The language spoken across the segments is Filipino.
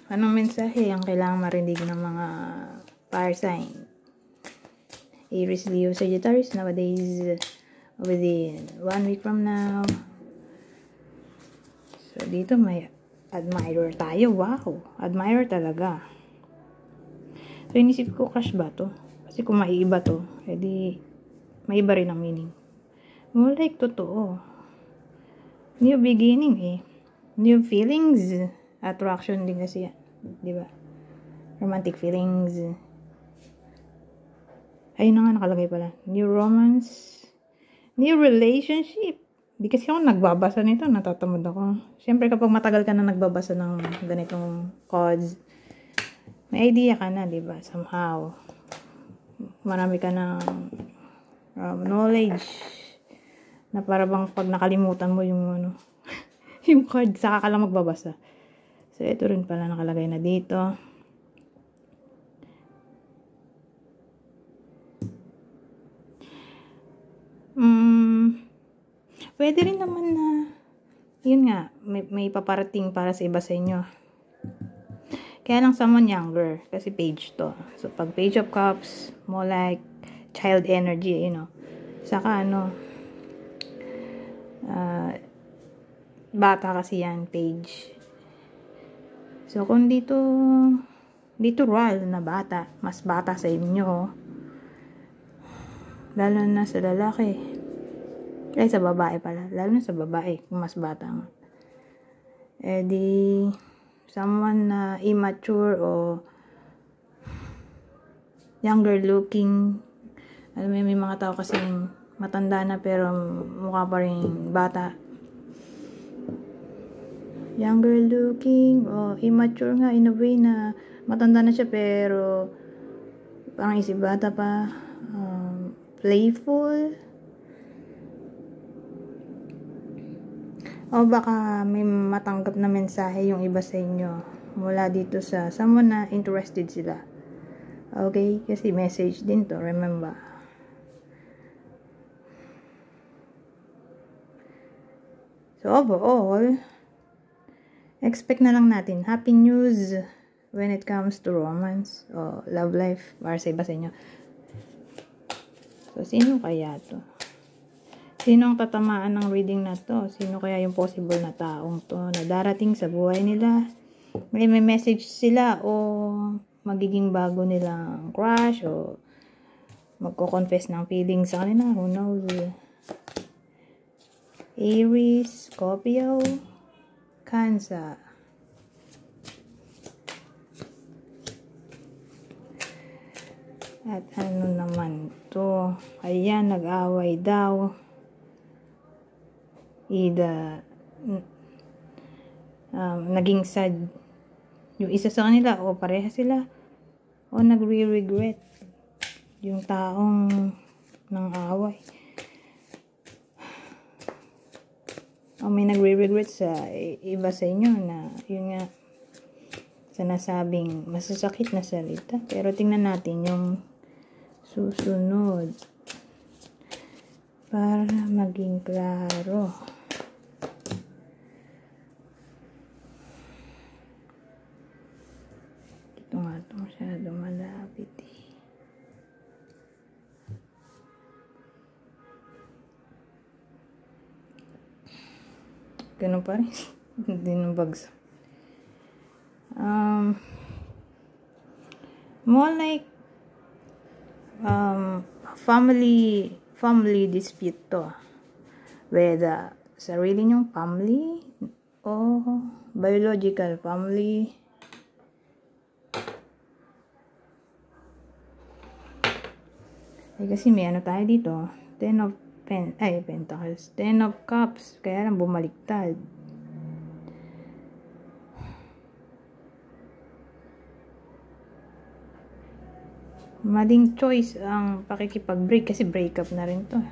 Anong mensahe ang kailangan marinig ng mga fire sign? Aries, Leo, Sagittarius nowadays, within 1 week from now. So, dito may admirer tayo. Wow! Admirer talaga. So, inisip ko, crush ba to? Kasi kung maiiba to, edi may iba rin ang meaning. More like, totoo. New beginning eh. New feelings. Attraction din kasi yan. Diba? Romantic feelings. Ayun na nga nakalagay pala. New romance. New relationship. Di kasi ako nagbabasa nito, natatamad ako. Siyempre kapag matagal ka na nagbabasa ng ganitong cards, may idea ka na, di ba? Somehow. Marami ka ng knowledge na para bang pag nakalimutan mo yung ano, yung card, saka ka lang magbabasa. So, ito rin pala nakalagay na dito. Pwede rin naman na, yun nga, may paparating para sa iba sa inyo. Kaya lang someone younger, kasi page to. So, pag page of cups, more like child energy, you know. Saka bata kasi yan, page. So, kung dito royal na bata, mas bata sa inyo, lalo na sa lalaki. Ay, sa babae pala. Lalo na sa babae, kung mas bata nga. Eh di, someone na immature o younger looking. Alam mo, may mga tao kasing matanda na pero mukha pa rin bata. Younger looking o immature nga in a way na matanda na siya pero parang isip bata pa. Playful. O baka may matanggap na mensahe yung iba sa inyo mula dito sa someone na interested sila. Okay? Kasi message din to, remember. So overall, expect na lang natin happy news when it comes to romance o love life para sa iba sa inyo. So sino kaya to? Sino ang tatamaan ng reading na to? Sino kaya yung possible na taong to na darating sa buhay nila? May message sila o magiging bago nilang crush o magko-confess ng feelings sa kanila? Who knows? Aries, Scorpio, Cancer. At ano naman to? Ayan, nag-away daw. Either naging sad yung isa sa kanila o pareha sila o nagre-regret yung taong nang away o may nagre-regret sa iba sa inyo na yun nga sinasabing masasakit na salita. Pero tingnan natin yung susunod para maging klaro. Ito nga ito masyado malapit eh. Ganun pa rin. Hindi nang bagsak. More like family dispute to. Whether sarili nyong family o biological family. Kasi may ano tayo dito. Pentacles. 10 of Cups. Kaya lang bumaliktad. Maling choice ang pakikipag-break kasi breakup na rin to.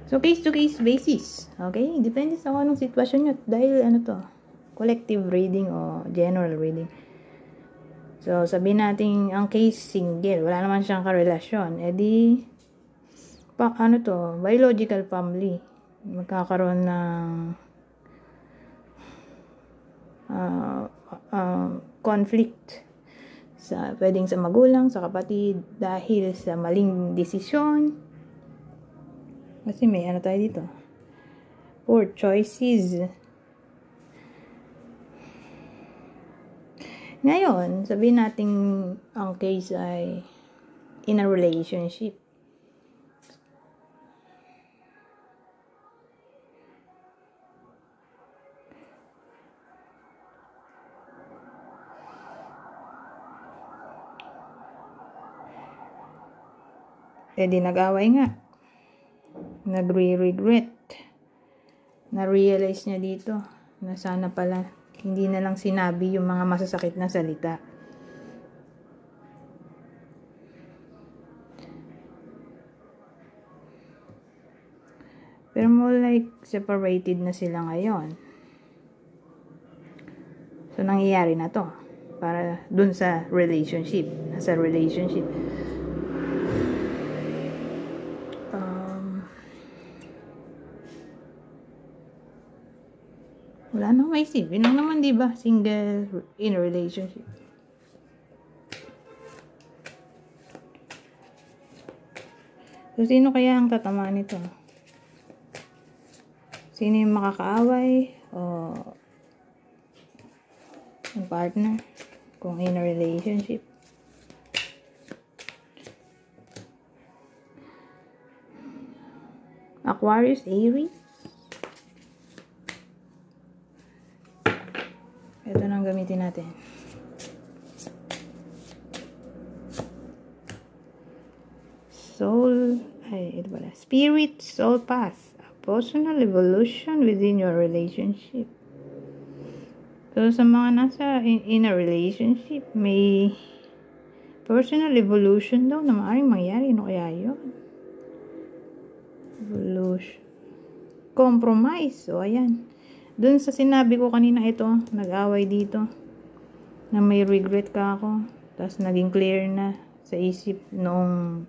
So, case-to-case basis. Okay? Depende sa anong sitwasyon nyo. Dahil ano to? Collective reading o general reading. So, sabihin natin ang case single. Wala naman siyang karelasyon. E di, ano to? Biological family. Magkakaroon ng conflict pwedeng sa magulang, sa kapatid, dahil sa maling desisyon. Kasi may ano tayo dito, poor choices. Ngayon, sabihin natin ang case ay in a relationship. Di nag-away nga. Nagre-regret. Na-realize niya dito na sana pala hindi na lang sinabi yung mga masasakit na salita. Pero more like separated na sila ngayon. So nangyayari na to para dun sa relationship. Nasa relationship. Wala nang maisip. Yun lang naman, diba? Single in a relationship. So, sino kaya ang tatamaan nito? Sino yung makakaaway? O yung partner? Kung in a relationship. Aquarius, Aries. Ito nang gamitin natin. Ito pala. Spirit, soul path. A personal evolution within your relationship. So, sa mga nasa in a relationship, may personal evolution daw na maaaring mangyari. Ano kaya yun? Evolution. Compromise. So, ayan. Dun sa sinabi ko kanina ito, nag-away dito, na may regret ka ako, tapos naging clear na sa isip noong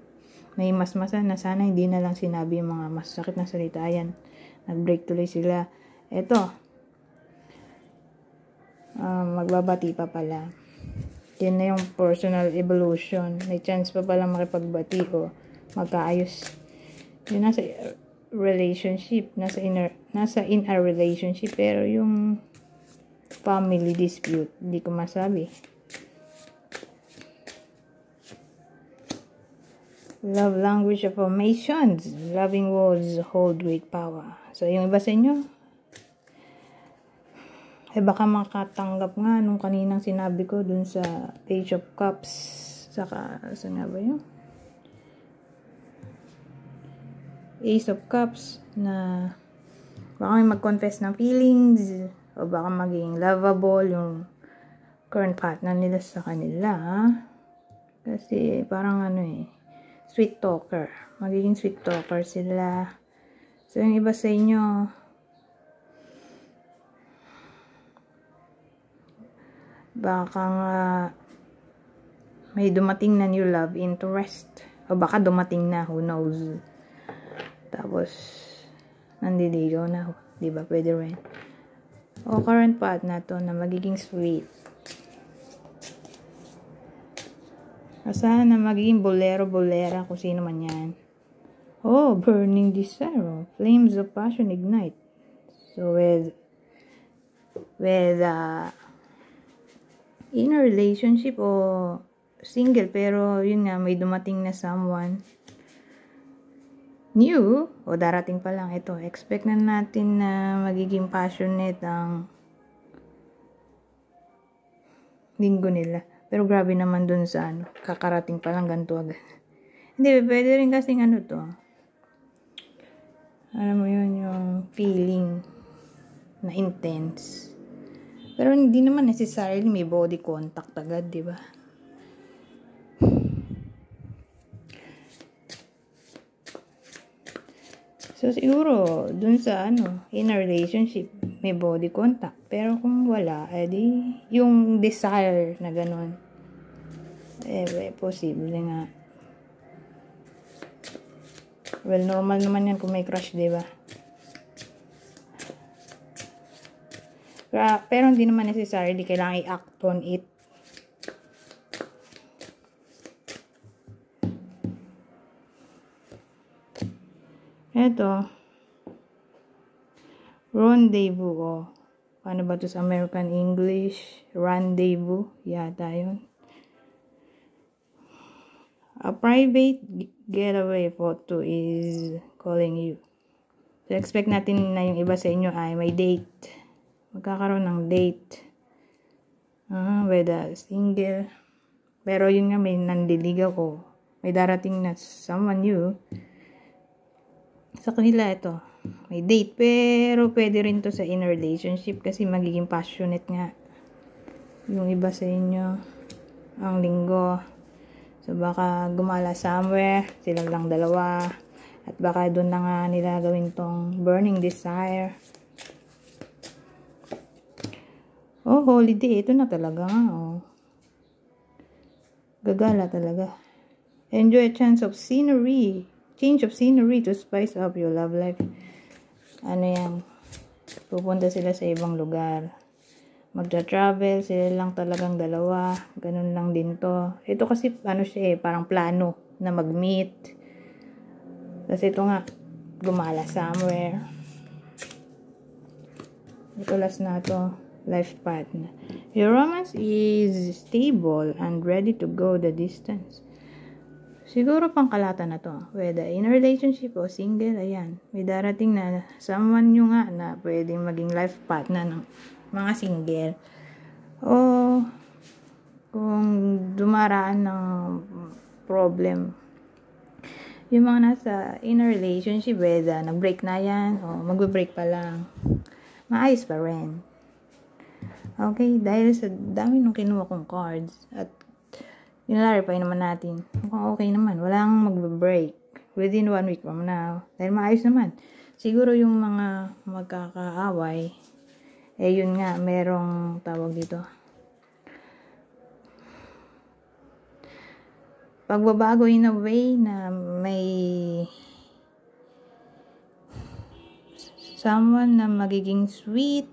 may masmasan na sana hindi na lang sinabi yung mga masakit na salita. Ayan, nag-break tuloy sila. Ito, magbabati pa pala. Yan na yung personal evolution. May chance pa pala makipagbati o magkaayos. Yun nasa relationship, nasa in a relationship, pero yung family dispute, hindi ko masabi. Love language affirmations. Loving words hold great power. So, yung iba sa inyo, baka makatanggap nga nung kaninang sinabi ko dun sa Page of Cups. Saka, saan nga ba yun? Ace of Cups, na baka may mag-confess ng feelings o baka maging lovable yung current partner nila sa kanila, ha? Kasi parang sweet talker, magiging sweet talker sila. So yung iba sa inyo, baka nga may dumating na new love interest o baka dumating na, who knows. Tapos, nandiligaw na. Diba? Pwede rin. O, current partner to na magiging sweet. Asahan na magiging bolero-bolera kung sino man yan. Oh, burning desire. Flames of passion ignite. So, with in a relationship o single, pero yun nga, may dumating na someone new, o darating pa lang ito. Expect na natin na magiging passionate ang linggo nila. Pero grabe naman dun sa kakarating pa lang ganito agad. Hindi, pwede rin kasing to. Alam mo yun, yung feeling na intense. Pero hindi naman necessarily may body contact agad, di ba? So, siguro, dun sa in a relationship, may body contact. Pero kung wala, edi, yung desire na ganun, posible nga. Well, normal naman yan kung may crush, diba? Pero hindi naman necessarily kailangan i-act on it. Ito. Rendezvous. Oh. Paano ba ito sa American English? Rendezvous. Yata yun. A private getaway photo is calling you. So, expect natin na yung iba sa inyo ay may date. Magkakaroon ng date. Whether single. Pero yun nga, may nandiligaw ko. May darating na someone new. Sa kanila ito. May date. Pero pwede rin to sa in relationship kasi magiging passionate nga. Yung iba sa inyo. Ang linggo. So, baka gumala somewhere. Silang lang dalawa. At baka doon na nga nila gawin tong burning desire. Oh, holiday. Ito na talaga nga, oh. Gagala talaga. Enjoy a change of scenery to spice up your love life. Ano yan? Pupunta sila sa ibang lugar. Magta-travel. Sila lang talagang dalawa. Ganun lang din to. Ito kasi, ano siya parang plano na mag-meet. Kasi ito nga, gumala somewhere. Ito last na to. Life partner. Your romance is stable and ready to go the distance. Siguro pangkalata na to. Whether in a relationship o single, ayan. May darating na someone nyo nga na pwedeng maging life partner ng mga single. O kung dumaraan ng problem. Yung mga nasa in a relationship, whether nag-break na yan o magbe-break pa lang, maayos pa rin. Okay, dahil sa dami nung kinuha kong cards at nilarify naman natin. Mukhang okay naman. Walang magbe-break. Within 1 week from now. Dahil maayos naman. Siguro yung mga magkakaaway, yun nga, merong tawag dito. Pagbabago in a way na may someone na magiging sweet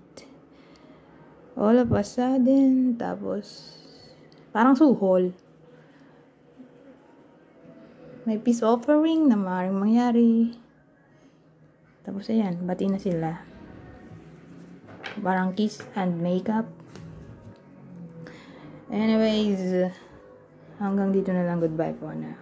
all of a sudden, tapos parang suhol. May peace offering na maaaring mangyari. Tapos ayan, bati na sila. Parang kiss and makeup. Anyways, hanggang dito na lang. Goodbye for now.